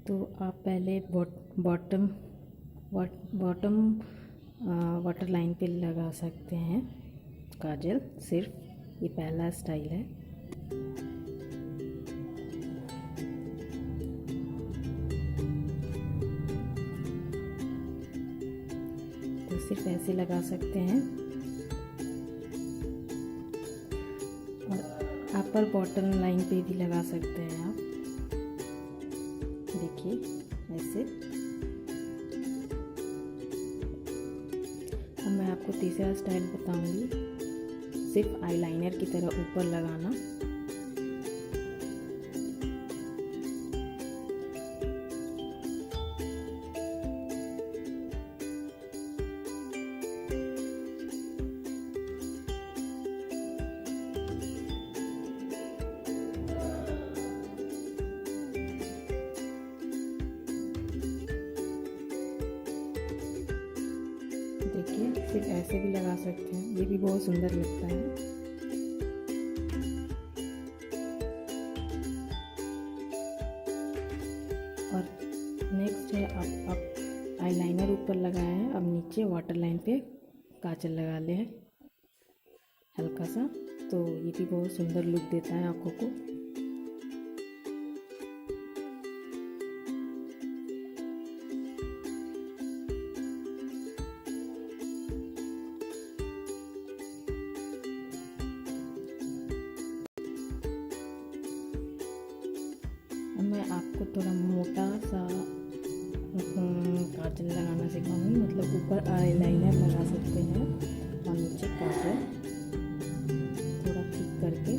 तो आप पहले बॉटम वाटर लाइन पे लगा सकते हैं काजल। सिर्फ ये पहला स्टाइल है। तो सिर्फ ऐसे लगा सकते हैं और अपर बॉटम लाइन पे भी लगा सकते हैं आप। देखिए ऐसे। अब मैं आपको तीसरा स्टाइल बताऊंगी, सिर्फ आईलाइनर की तरह ऊपर लगाना। देखिए सिर्फ ऐसे भी लगा सकते हैं, ये भी बहुत सुंदर लगता है। और नेक्स्ट है आप आईलाइनर ऊपर लगाया है, अब नीचे वाटर लाइन पे काजल लगा ले है हल्का सा। तो ये भी बहुत सुंदर लुक देता है आँखों को। मैं आपको थोड़ा मोटा सा काजल लगाना सिखाऊंगी, मतलब ऊपर आईलाइनर लगा सकते हैं और नीचे काजल थोड़ा ठीक करके।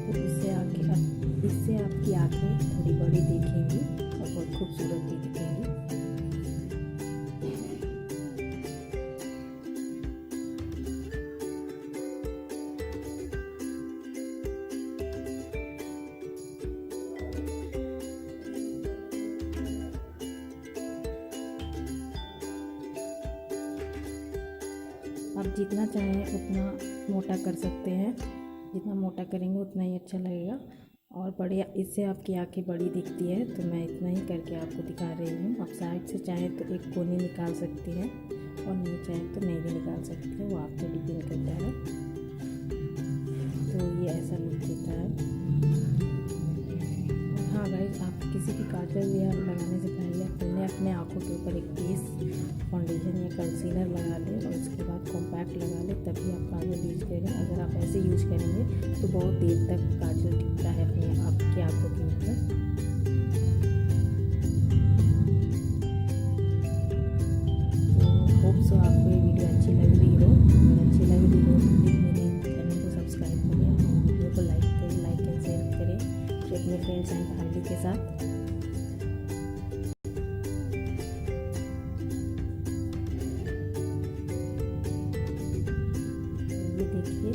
तो इससे आपकी आंखें थोड़ी बड़ी दिखेंगी और बहुत खूबसूरत भी दिखेंगी। आप जितना चाहें उतना मोटा कर सकते हैं, जितना मोटा करेंगे उतना ही अच्छा लगेगा और बढ़िया। इससे आपकी आंखें बड़ी दिखती है, तो मैं इतना ही करके आपको दिखा रही हूँ। आप साइड से चाहें तो एक कोनी निकाल सकती हैं और नहीं चाहें तो नहीं भी निकाल सकती हैं, वो आप पे डिपेंड करता है। तो ये ऐसा लुक देता है। हाँ गाइस, आप किसी भी काजल या लगाने से पहले अपने आँखों के ऊपर एक बेस फाउंडेशन या कंसीलर लगा लें और उसके बाद कॉम्पैक्ट लगा लें, तभी आप काजल यूज करें। अगर आप ऐसे यूज करेंगे तो बहुत देर तक काजल टिकता है अपने आपकी आँखों के ऊपर। तो होप सो आपको ये वीडियो अच्छी लग रही हो। अगर अच्छी लग रही हो तो प्लीज़ मेरे चैनल को सब्सक्राइब करें, वीडियो को लाइक एंड शेयर करें अपने फ्रेंड्स एंड फैमिली के साथ। देखिए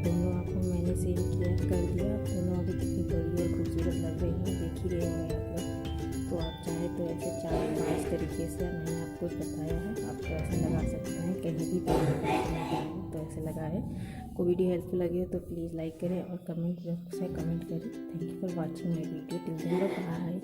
दोनों आँखों मैंने सेम कर दिया, दोनों अभी कितनी बड़ी और खूबसूरत लग रही हैं, देख ही रहे होंगे आप लोग। तो आप चाहे तो ऐसे 4-5 तरीके से मैंने आपको बताया है, आप तो ऐसे लगा सकते हैं कहीं भी तो ऐसे लगाए। को वीडियो हेल्पफुल लगे तो प्लीज़ लाइक करें और कमेंट से कमेंट करें। Thank you for watching my video. Till then bye.